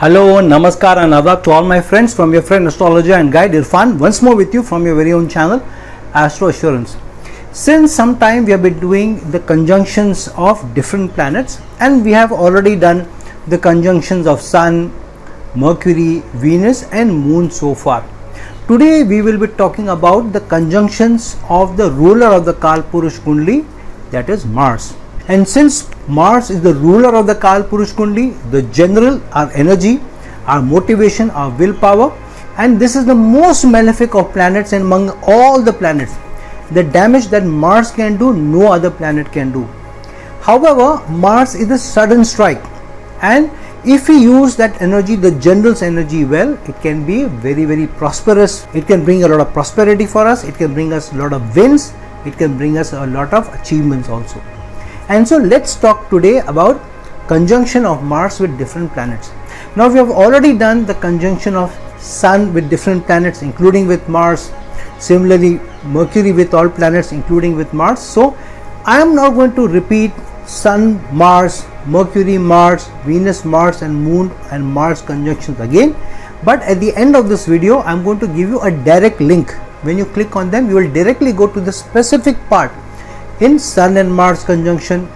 Hello, Namaskar and Adab to all my friends from your friend astrologer and guide Irfan, once more with you from your very own channel Astro Assurance. Since some time we have been doing the conjunctions of different planets, and we have already done the conjunctions of Sun, Mercury, Venus and Moon so far. Today we will be talking about the conjunctions of the ruler of the Kalpurush Kundli, that is Mars. And since Mars is the ruler of the Kalpurush Kundli, the general, our energy, our motivation, our willpower, and this is the most malefic of planets, and among all the planets, the damage that Mars can do, no other planet can do. However, Mars is a sudden strike, and if we use that energy, the general's energy well, it can be very prosperous. It can bring a lot of prosperity for us, it can bring us a lot of wins, it can bring us a lot of achievements also. And so let's talk today about conjunction of Mars with different planets. Now we have already done the conjunction of Sun with different planets including with Mars, similarly Mercury with all planets including with Mars. So I am now going to repeat Sun, Mars, Mercury, Mars, Venus, Mars and Moon and Mars conjunctions again, but at the end of this video I am going to give you a direct link. When you click on them, you will directly go to the specific part in Sun and Mars conjunction,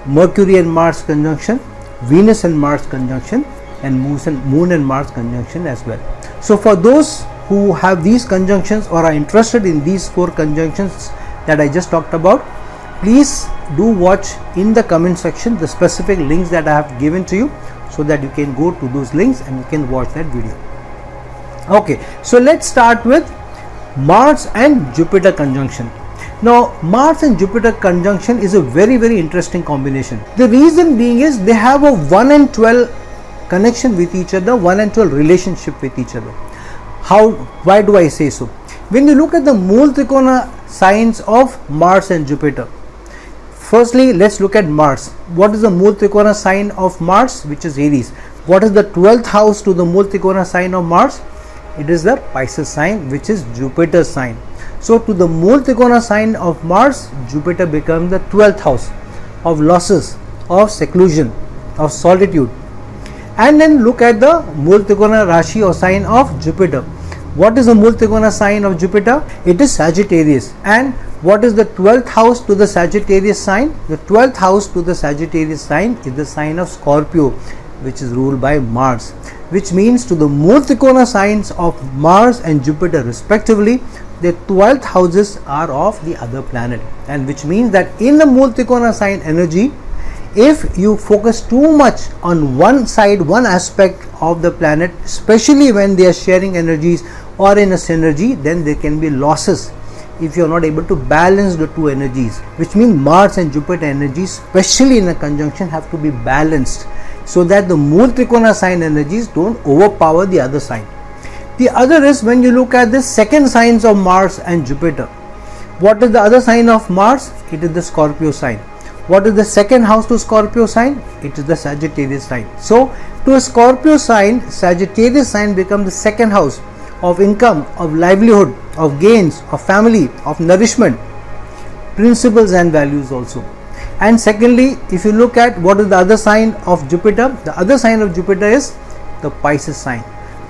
Mercury and Mars conjunction, Venus and Mars conjunction and Moon and Mars conjunction as well. So for those who have these conjunctions or are interested in these four conjunctions that I just talked about, please do watch in the comment section the specific links that I have given to you, so that you can go to those links and you can watch that video. Okay, so let's start with Mars and Jupiter conjunction. Now Mars and Jupiter conjunction is a very interesting combination. The reason being is they have a 1 and 12 connection with each other, 1 and 12 relationship with each other. Why do I say so? When you look at the Mool Trikona signs of Mars and Jupiter, firstly let's look at Mars. What is the Mool Trikona sign of Mars? Which is Aries. What is the 12th house to the Mool Trikona sign of Mars? It is the Pisces sign, which is Jupiter's sign. So to the Mool Trikona sign of Mars, Jupiter becomes the 12th house of losses, of seclusion, of solitude. And then look at the Mool Trikona Rashi or sign of Jupiter. What is the Mool Trikona sign of Jupiter? It is Sagittarius. And what is the 12th house to the Sagittarius sign? The 12th house to the Sagittarius sign is the sign of Scorpio, which is ruled by Mars, which means to the Mool Trikona signs of Mars and Jupiter respectively, the 12th houses are of the other planet, and which means that in the Mool Trikona sign energy, if you focus too much on one side, one aspect of the planet, especially when they are sharing energies or in a synergy, then there can be losses if you are not able to balance the two energies, which means Mars and Jupiter energies, especially in a conjunction, have to be balanced so that the Mool Trikona sign energies don't overpower the other sign. The other is when you look at the second signs of Mars and Jupiter. What is the other sign of Mars? It is the Scorpio sign. What is the second house to Scorpio sign? It is the Sagittarius sign. So to a Scorpio sign, Sagittarius sign becomes the second house of income, of livelihood, of gains, of family, of nourishment, principles and values also. And secondly, if you look at what is the other sign of Jupiter, the other sign of Jupiter is the Pisces sign.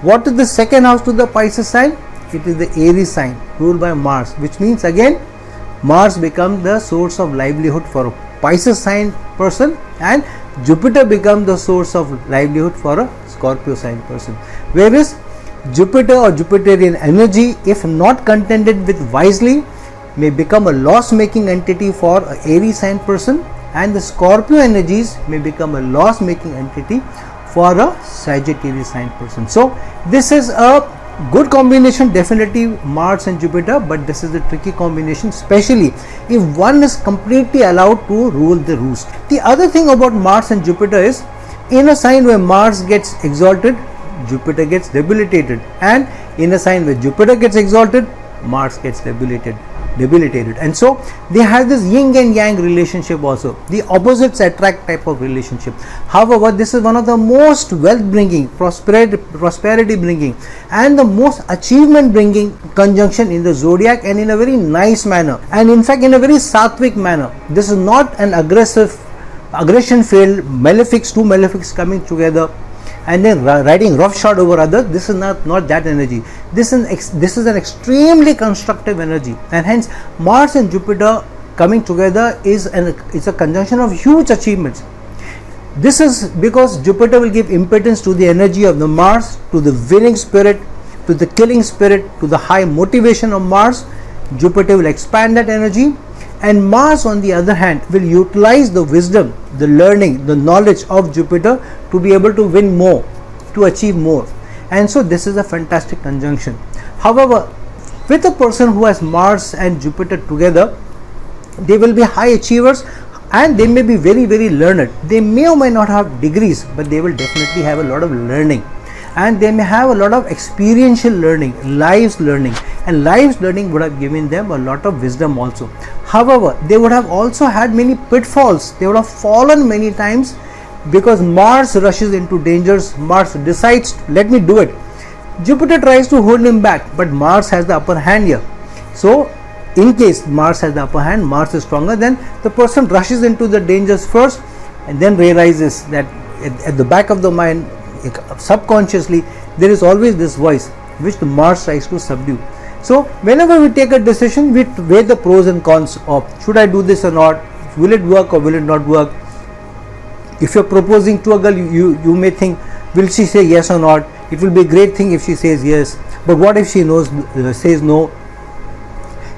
What is the second house to the Pisces sign? It is the Aries sign ruled by Mars, which means again Mars becomes the source of livelihood for a Pisces sign person, and Jupiter becomes the source of livelihood for a Scorpio sign person. Whereas Jupiter or Jupiterian energy, if not contended with wisely, may become a loss-making entity for an Aries sign person, and the Scorpio energies may become a loss-making entity for a Sagittarius sign person. So this is a good combination, definitely Mars and Jupiter, but this is a tricky combination, especially if one is completely allowed to rule the roost. The other thing about Mars and Jupiter is, in a sign where Mars gets exalted, Jupiter gets debilitated, and in a sign where Jupiter gets exalted, Mars gets debilitated, and so they have this yin and yang relationship also, the opposites attract type of relationship. However, this is one of the most wealth bringing, prosperity bringing and the most achievement bringing conjunction in the zodiac, and in a very nice manner, and in fact in a very sattvic manner. This is not an aggression filled malefics, two malefics coming together. and then riding roughshod over others. This is not that energy. This is an extremely constructive energy, and hence Mars and Jupiter coming together is a conjunction of huge achievements. This is because Jupiter will give impotence to the energy of the Mars, to the winning spirit, to the killing spirit, to the high motivation of Mars. Jupiter will expand that energy, and Mars on the other hand will utilize the wisdom, the learning, the knowledge of Jupiter to be able to win more, to achieve more. And so this is a fantastic conjunction. However, with a person who has Mars and Jupiter together, they will be high achievers, and they may be very, very learned. They may or may not have degrees, but they will definitely have a lot of learning, and they may have a lot of experiential learning, lives learning, and lives learning would have given them a lot of wisdom also. However, they would have also had many pitfalls. They would have fallen many times because Mars rushes into dangers. Mars decides, let me do it. Jupiter tries to hold him back, but Mars has the upper hand here. So in case Mars has the upper hand, Mars is stronger, then the person rushes into the dangers first and then realizes that at the back of the mind, subconsciously, there is always this voice which the Mars tries to subdue. So whenever we take a decision, we weigh the pros and cons of should I do this or not, will it work or will it not work. If you're proposing to a girl, you may think, will she say yes or not? It will be a great thing if she says yes, but what if she says no?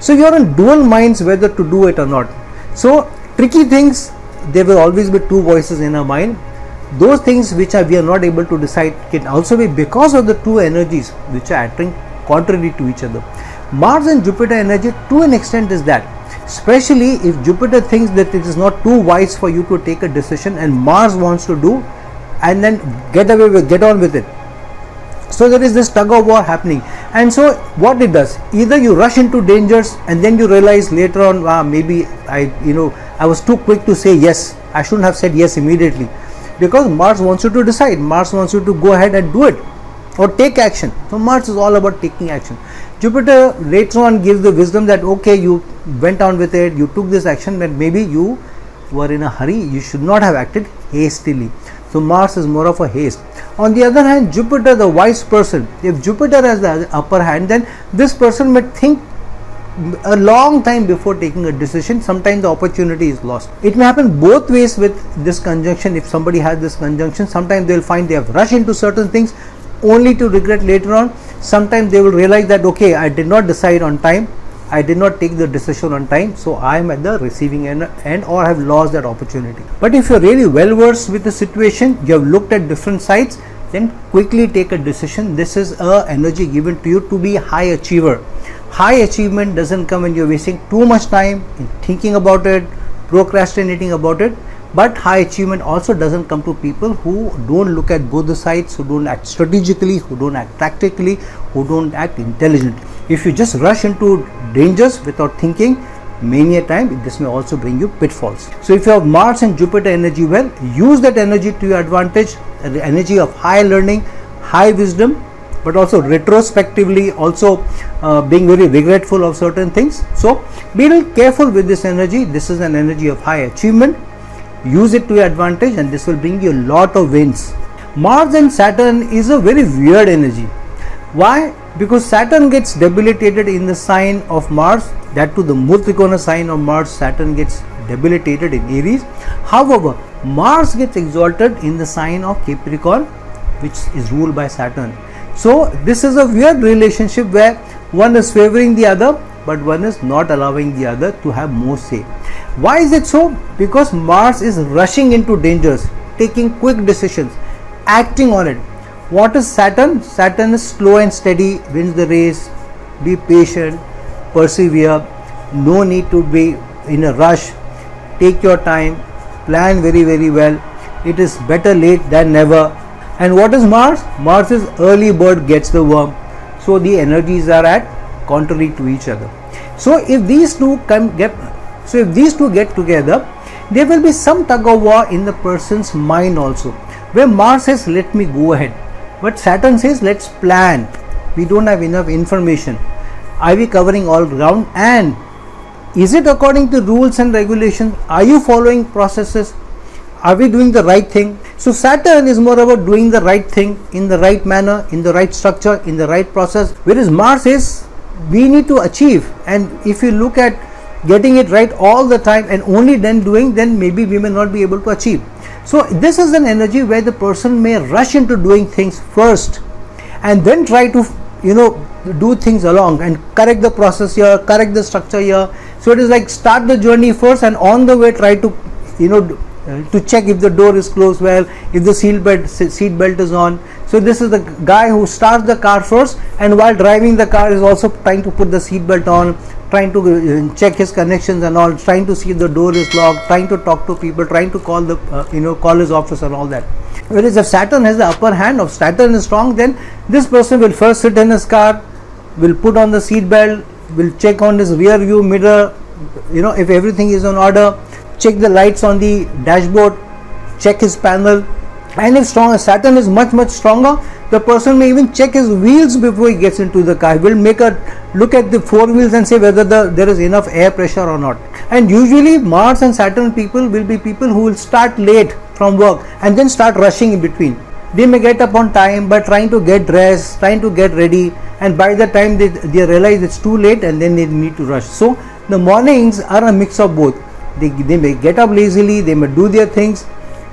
So you're in dual minds whether to do it or not. So tricky things, there will always be two voices in our mind. Those things which we are not able to decide can also be because of the two energies which are acting contrary to each other. Mars and Jupiter energy to an extent is that, especially if Jupiter thinks that it is not too wise for you to take a decision and Mars wants to do, and then get on with it. So there is this tug of war happening, and so what it does, either you rush into dangers and then you realize later on, maybe I was too quick to say yes, I shouldn't have said yes immediately, because Mars wants you to decide, Mars wants you to go ahead and do it or take action. So Mars is all about taking action. Jupiter later on gives the wisdom that okay, you went on with it, you took this action, but maybe you were in a hurry, you should not have acted hastily. So Mars is more of a haste. On the other hand, Jupiter, the wise person, if Jupiter has the upper hand, then this person may think a long time before taking a decision. Sometimes the opportunity is lost. It may happen both ways with this conjunction. If somebody has this conjunction, sometimes they will find they have rushed into certain things only to regret later on. Sometimes they will realize that okay, I did not decide on time, I did not take the decision on time, so I am at the receiving end or I have lost that opportunity. But if you are really well versed with the situation, you have looked at different sides, then quickly take a decision. This is a energy given to you to be high achiever. High achievement doesn't come when you are wasting too much time in thinking about it, procrastinating about it. But high achievement also doesn't come to people who don't look at both the sides, who don't act strategically, who don't act tactically, who don't act intelligently. If you just rush into dangers without thinking, many a time this may also bring you pitfalls. So if you have Mars and Jupiter energy well, use that energy to your advantage, the energy of high learning, high wisdom, but also retrospectively also being very regretful of certain things. So be a little careful with this energy. This is an energy of high achievement. Use it to your advantage and this will bring you a lot of wins. Mars and Saturn is a very weird energy. Why? Because Saturn gets debilitated in the sign of Mars, that to the Murtikona sign of Mars, Saturn gets debilitated in Aries. However, Mars gets exalted in the sign of Capricorn, which is ruled by Saturn. So this is a weird relationship where one is favoring the other, but one is not allowing the other to have more say. Why is it so? Because Mars is rushing into dangers, taking quick decisions, acting on it. What is Saturn? Saturn is slow and steady, wins the race, be patient, persevere, no need to be in a rush, take your time, plan very, very well. It is better late than never. And what is Mars? Mars is early bird gets the worm. So the energies are at contrary to each other. So if these two get together, there will be some tug of war in the person's mind also, where Mars says let me go ahead, but Saturn says let's plan. We don't have enough information. Are we covering all ground, and is it according to rules and regulations? Are you following processes? Are we doing the right thing? So Saturn is more about doing the right thing in the right manner, in the right structure, in the right process, whereas Mars is we need to achieve. And if you look at getting it right all the time and only then doing, then maybe we may not be able to achieve. So this is an energy where the person may rush into doing things first and then try to do things along and correct the process here, correct the structure here. So it is like start the journey first and on the way try to to check if the door is closed well, if the seat belt is on. So this is the guy who starts the car first, and while driving the car is also trying to put the seat belt on, trying to check his connections and all, trying to see if the door is locked, trying to talk to people, trying to call the call his office and all that. Whereas if Saturn has the upper hand, if Saturn is strong, then this person will first sit in his car, will put on the seat belt, will check on his rear view mirror, if everything is on order, check the lights on the dashboard, check his panel. And if Saturn is much stronger, the person may even check his wheels before he gets into the car. He will make a look at the four wheels and say whether there is enough air pressure or not. And usually Mars and Saturn people will be people who will start late from work and then start rushing in between. They may get up on time but trying to get dressed, trying to get ready, and by the time they realize it's too late and then they need to rush. So the mornings are a mix of both. They may get up lazily, they may do their things,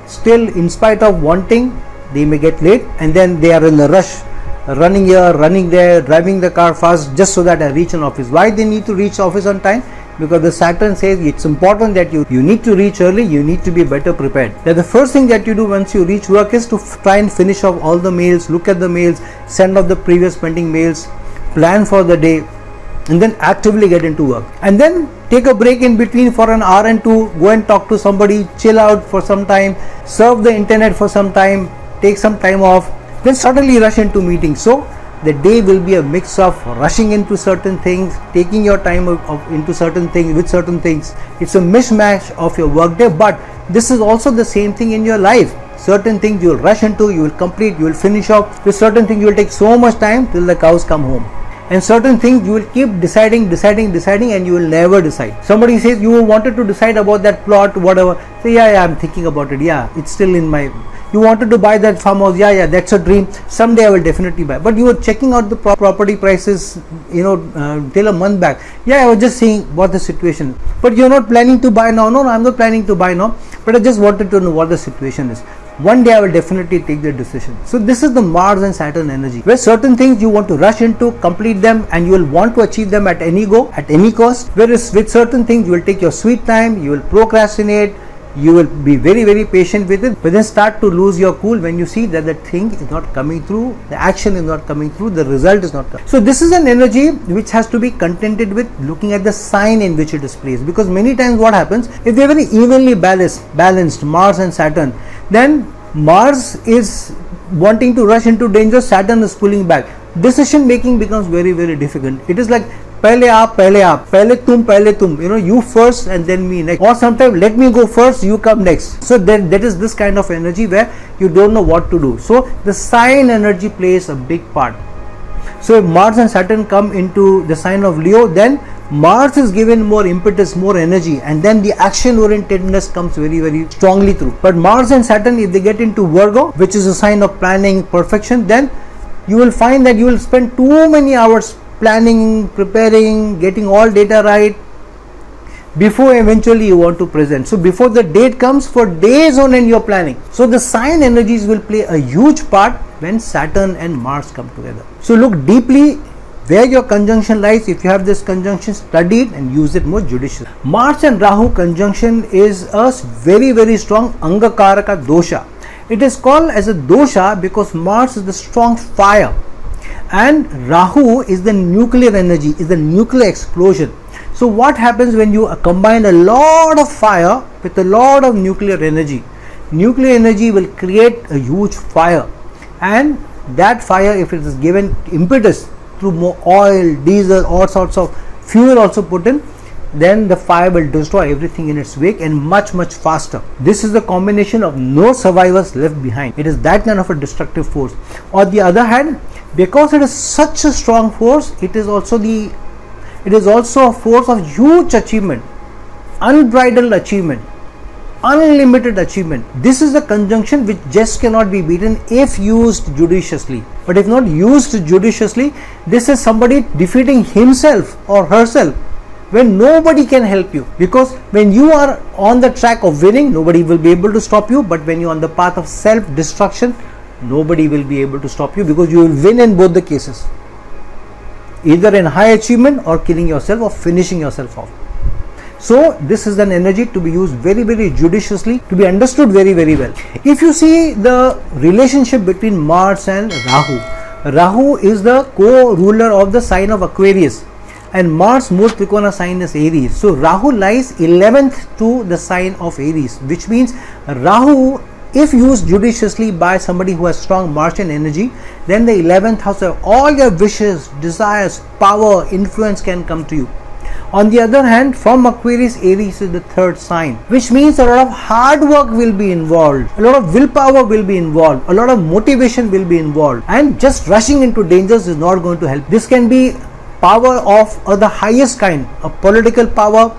still in spite of wanting they may get late, and then they are in the rush, running here, running there, driving the car fast just so that I reach an office. Why they need to reach office on time? Because the Saturn says it's important that you need to reach early, you need to be better prepared. That the first thing that you do once you reach work is to try and finish off all the mails, look at the mails, send off the previous pending mails, plan for the day, and then actively get into work. And then take a break in between for an hour and two, go and talk to somebody, chill out for some time, surf the internet for some time, take some time off, then suddenly rush into meetings. So the day will be a mix of rushing into certain things, taking your time into certain things, with certain things. It's a mismatch of your work day, but this is also the same thing in your life. Certain things you will rush into, you will complete, you will finish off. With certain things you will take so much time till the cows come home. And certain things you will keep deciding and you will never decide. Somebody says you wanted to decide about that plot, whatever. Say, yeah, I'm thinking about it. Yeah, it's still in my... You wanted to buy that farmhouse. Yeah, that's a dream. Someday I will definitely buy. But you were checking out the property prices, till a month back. Yeah, I was just seeing what the situation. But you're not planning to buy now. No, I'm not planning to buy now. But I just wanted to know what the situation is. One day I will definitely take the decision. So this is the Mars and Saturn energy, where certain things you want to rush into, complete them, and you will want to achieve them at any cost. Whereas with certain things you will take your sweet time, you will procrastinate, you will be very patient with it, but then start to lose your cool when you see that the thing is not coming through, the action is not coming through, the result is not coming. So this is an energy which has to be contented with looking at the sign in which it is placed, because many times what happens, if they are very evenly balanced Mars and Saturn, then Mars is wanting to rush into danger, Saturn is pulling back. Decision making becomes very difficult. It is like pehle aap, pehle tum, you first and then me next, or sometimes let me go first, you come next. So that is this kind of energy where you don't know what to do. So the sign energy plays a big part. So if Mars and Saturn come into the sign of Leo, then Mars is given more impetus, more energy, and then the action orientedness comes very strongly through. But Mars and Saturn, if they get into Virgo, which is a sign of planning, perfection, then you will find that you will spend too many hours planning, preparing, getting all data right before eventually you want to present. So before the date comes, for days on end you are planning. So the sign energies will play a huge part when Saturn and Mars come together. So look deeply where your conjunction lies. If you have this conjunction, study it and use it more judiciously. Mars and Rahu conjunction is a very strong Angakaraka dosha. It is called as a dosha because Mars is the strong fire and Rahu is the nuclear energy, is the nuclear explosion. So what happens when you combine a lot of fire with a lot of nuclear energy? Nuclear energy will create a huge fire, and that fire, if it is given impetus through more oil, diesel, all sorts of fuel also put in, then the fire will destroy everything in its wake and much faster. This is the combination of no survivors left behind. It is that kind of a destructive force. On the other hand, because it is such a strong force, it is also a force of huge achievement, unbridled achievement. unlimited achievement. This is a conjunction which just cannot be beaten if used judiciously. But if not used judiciously, this is somebody defeating himself or herself when nobody can help you. Because when you are on the track of winning, nobody will be able to stop you. But when you are on the path of self-destruction, nobody will be able to stop you, because you will win in both the cases, either in high achievement or killing yourself or finishing yourself off. So this is an energy to be used very, very judiciously, to be understood very, very well. If you see the relationship between Mars and Rahu, Rahu is the co-ruler of the sign of Aquarius, and Mars Mool Trikona sign is Aries. So Rahu lies 11th to the sign of Aries, which means Rahu, if used judiciously by somebody who has strong Martian energy, then the 11th house of all your wishes, desires, power, influence can come to you. On the other hand, from Aquarius, Aries is the third sign, which means a lot of hard work will be involved, a lot of willpower will be involved, a lot of motivation will be involved, and just rushing into dangers is not going to help. This can be power of the highest kind, a political power,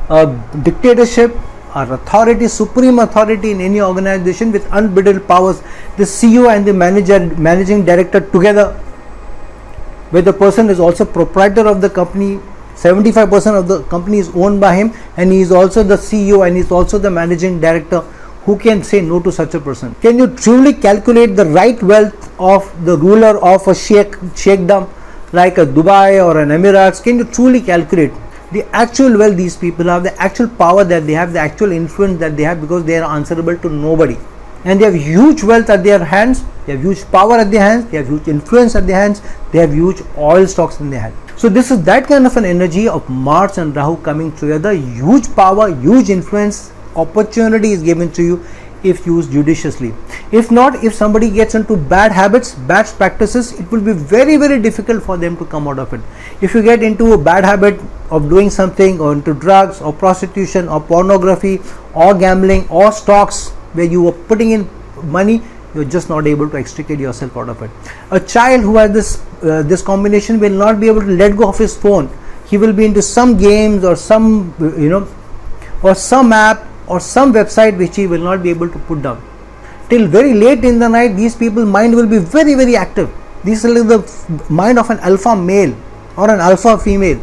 a dictatorship, or authority, supreme authority in any organization with unbridled powers. The CEO and the managing director together, where the person is also proprietor of the company, 75% of the company is owned by him, and he is also the CEO and he is also the managing director. Who can say no to such a person? Can you truly calculate the right wealth of the ruler of a sheikhdom like a Dubai or an Emirates? Can you truly calculate the actual wealth these people have, the actual power that they have, the actual influence that they have, because they are answerable to nobody, and they have huge wealth at their hands, they have huge power at their hands, they have huge influence at their hands, they have huge oil stocks in their hand. So this is that kind of an energy of Mars and Rahu coming together. Huge power, huge influence, opportunity is given to you if used judiciously. If not, if somebody gets into bad habits, bad practices, it will be very, very difficult for them to come out of it. If you get into a bad habit of doing something, or into drugs or prostitution or pornography or gambling or stocks where you are putting in money, you're just not able to extricate yourself out of it. A child who has this combination will not be able to let go of his phone. He will be into some games or some or some app or some website which he will not be able to put down. Till very late in the night, these people's mind will be very, very active. This is like the mind of an alpha male or an alpha female,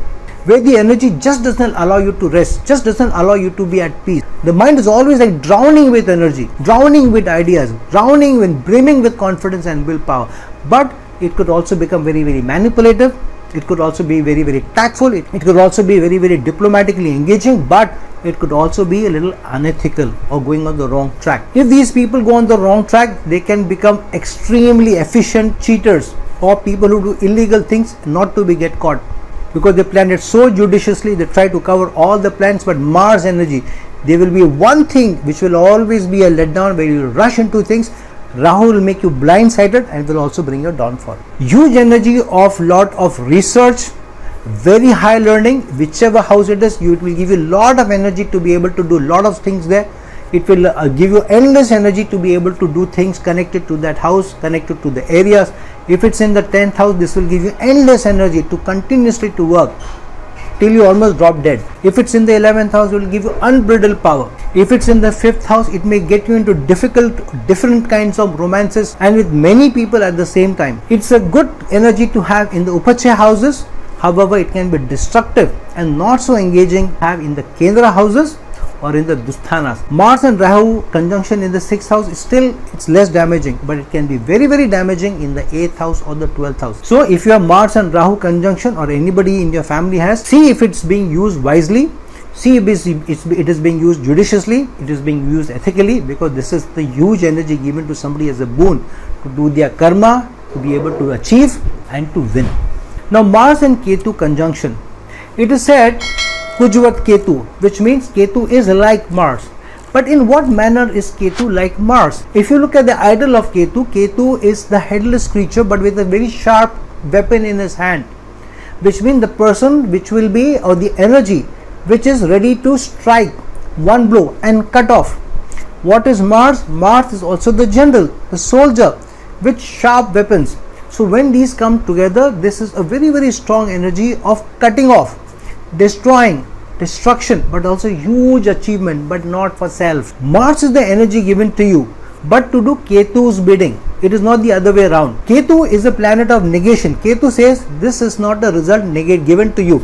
where the energy just doesn't allow you to rest, just doesn't allow you to be at peace. The mind is always like drowning with energy, drowning with ideas, drowning and brimming with confidence and willpower. But it could also become very, very manipulative. It could also be very, very tactful. It could also be very, very diplomatically engaging, but it could also be a little unethical or going on the wrong track. If these people go on the wrong track, they can become extremely efficient cheaters or people who do illegal things not to be get caught, because they planned it so judiciously. They try to cover all the plans, but Mars energy, there will be one thing which will always be a letdown, where you will rush into things. Rahu will make you blindsided and will also bring your downfall. Huge energy of lot of research, very high learning, whichever house it is, it will give you a lot of energy to be able to do a lot of things there. It will give you endless energy to be able to do things connected to that house, connected to the areas. If it's in the 10th house, this will give you endless energy to continuously to work till you almost drop dead. If it's in the 11th house, it will give you unbridled power. If it's in the 5th house, it may get you into different kinds of romances and with many people at the same time. It's a good energy to have in the Upachaya houses. However, it can be destructive and not so engaging have in the Kendra houses or in the Dusthanas. Mars and Rahu conjunction in the 6th house is still, it's less damaging, but it can be very, very damaging in the 8th house or the 12th house. So if you have Mars and Rahu conjunction, or anybody in your family has, see if it's being used wisely, see if it is being used judiciously, it is being used ethically, because this is the huge energy given to somebody as a boon to do their karma, to be able to achieve and to win. Now Mars and Ketu conjunction, it is said Kujvat Ketu, which means Ketu is like Mars. But in what manner is Ketu like Mars? If you look at the idol of Ketu, Ketu is the headless creature but with a very sharp weapon in his hand, which means the person which will be, or the energy which is ready to strike one blow and cut off. What is Mars? Mars is also the general, the soldier with sharp weapons. So when these come together, this is a very, very strong energy of cutting off, destroying, destruction, but also huge achievement, but not for self. Mars is the energy given to you, but to do Ketu's bidding. It is not the other way around. Ketu is a planet of negation. Ketu says this is not a result given to you.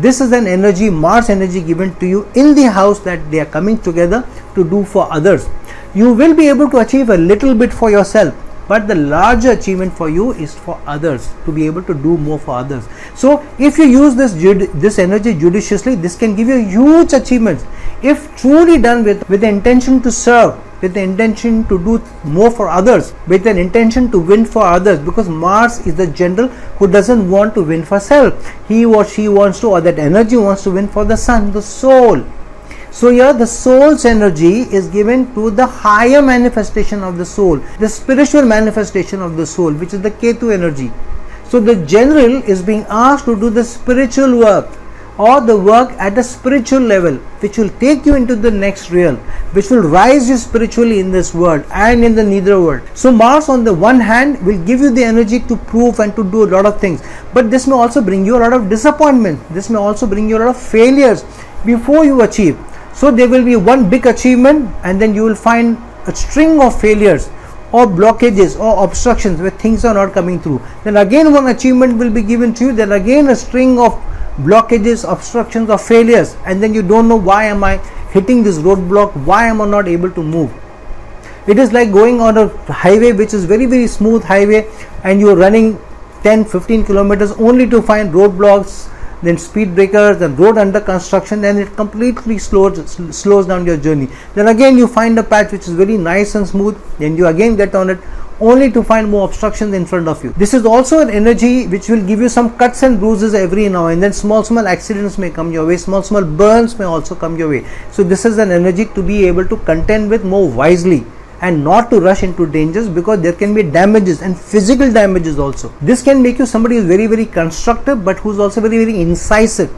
This is an energy, Mars energy given to you in the house that they are coming together to do for others. You will be able to achieve a little bit for yourself, but the larger achievement for you is for others, to be able to do more for others. So if you use this energy judiciously, this can give you huge achievements if truly done with the intention to serve, with the intention to do more for others, with an intention to win for others, because Mars is the general who doesn't want to win for self. He or she wants to, or that energy wants to win for the sun, the soul. So here the soul's energy is given to the higher manifestation of the soul, the spiritual manifestation of the soul, which is the Ketu energy. So the general is being asked to do the spiritual work, or the work at a spiritual level, which will take you into the next realm, which will rise you spiritually in this world and in the nether world. So Mars on the one hand will give you the energy to prove and to do a lot of things, but this may also bring you a lot of disappointment. This may also bring you a lot of failures before you achieve. So there will be one big achievement, and then you will find a string of failures or blockages or obstructions where things are not coming through. Then again one achievement will be given to you, then again a string of blockages, obstructions or failures, and then you don't know, why am I hitting this roadblock, why am I not able to move. It is like going on a highway which is very, very smooth highway, and you are running 10-15 kilometers only to find roadblocks, then speed breakers, then road under construction, and it completely slows down your journey. Then again you find a patch which is very nice and smooth, then you again get on it, only to find more obstructions in front of you. This is also an energy which will give you some cuts and bruises every now and then. Small accidents may come your way, small burns may also come your way. So this is an energy to be able to contend with more wisely and not to rush into dangers, because there can be damages and physical damages also. This can make you somebody who is very, very constructive, but who is also very, very incisive.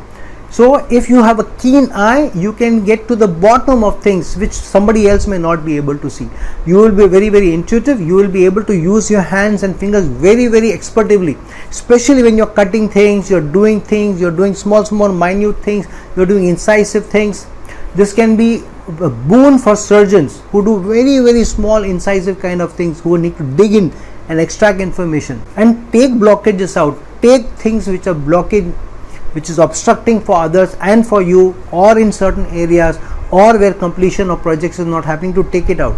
So if you have a keen eye, you can get to the bottom of things which somebody else may not be able to see. You will be very, very intuitive. You will be able to use your hands and fingers very, very expertively, especially when you're cutting things, you're doing small minute things, you're doing incisive things. This can be a boon for surgeons who do very, very small incisive kind of things, who need to dig in and extract information and take blockages out, take things which are blocking, which is obstructing for others and for you, or in certain areas, or where completion of projects is not happening, to take it out.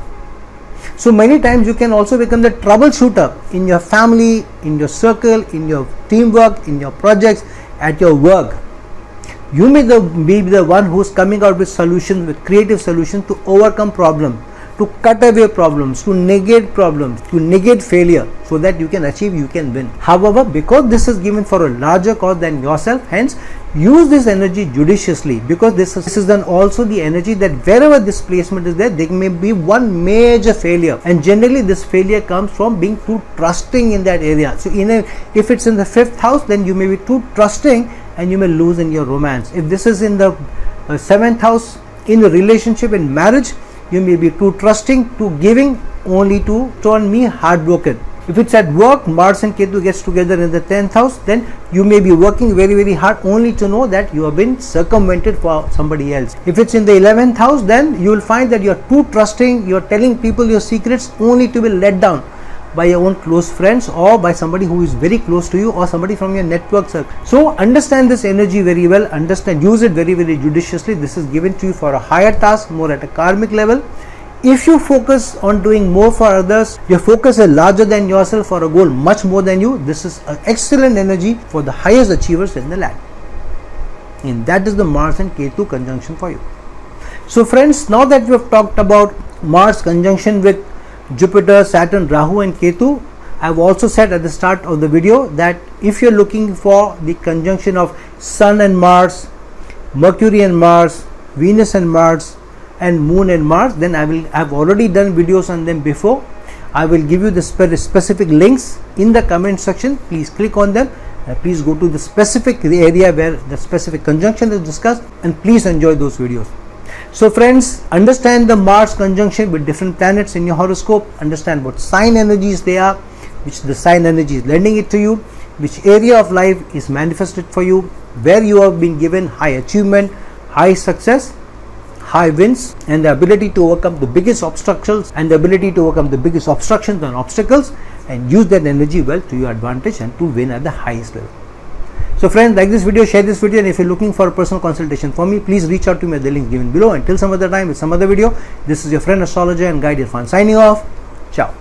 So many times you can also become the troubleshooter in your family, in your circle, in your teamwork, in your projects, at your work. You may be the one who is coming out with solutions, with creative solutions to overcome problems, to cut away problems, to negate failure, so that you can achieve, you can win. However, because this is given for a larger cause than yourself, hence use this energy judiciously, because this is then also the energy that wherever this placement is there may be one major failure, and generally this failure comes from being too trusting in that area. So if it's in the 5th house, then you may be too trusting and you may lose in your romance. If this is in the 7th house, in a relationship, in marriage, you may be too trusting, too giving, only to turn me heartbroken. If it's at work, Mars and Ketu gets together in the 10th house, then you may be working very, very hard only to know that you have been circumvented for somebody else. If it's in the 11th house, then you will find that you are too trusting, you are telling people your secrets only to be let down by your own close friends, or by somebody who is very close to you, or somebody from your network circle. So understand this energy very well, use it very, very judiciously. This is given to you for a higher task, more at a karmic level. If you focus on doing more for others, your focus is larger than yourself, for a goal much more than you, this is an excellent energy for the highest achievers in the land. And that is the Mars and Ketu conjunction for you. So friends, now that we have talked about Mars conjunction with Jupiter, Saturn, Rahu and Ketu, I have also said at the start of the video that if you are looking for the conjunction of Sun and Mars, Mercury and Mars, Venus and Mars, and Moon and Mars, then I have already done videos on them before. I will give you the specific links in the comment section. Please click on them. Please go to the specific area where the specific conjunction is discussed, and please enjoy those videos. So friends, understand the Mars conjunction with different planets in your horoscope, understand what sign energies they are, which the sign energy is lending it to you, which area of life is manifested for you, where you have been given high achievement, high success, high wins, and the ability to overcome the biggest obstacles and obstacles, and use that energy well to your advantage and to win at the highest level. So friends, like this video, share this video, and if you're looking for a personal consultation for me, please reach out to me at the link given below. Until some other time with some other video, this is your friend astrologer and guide Irfan signing off. Ciao.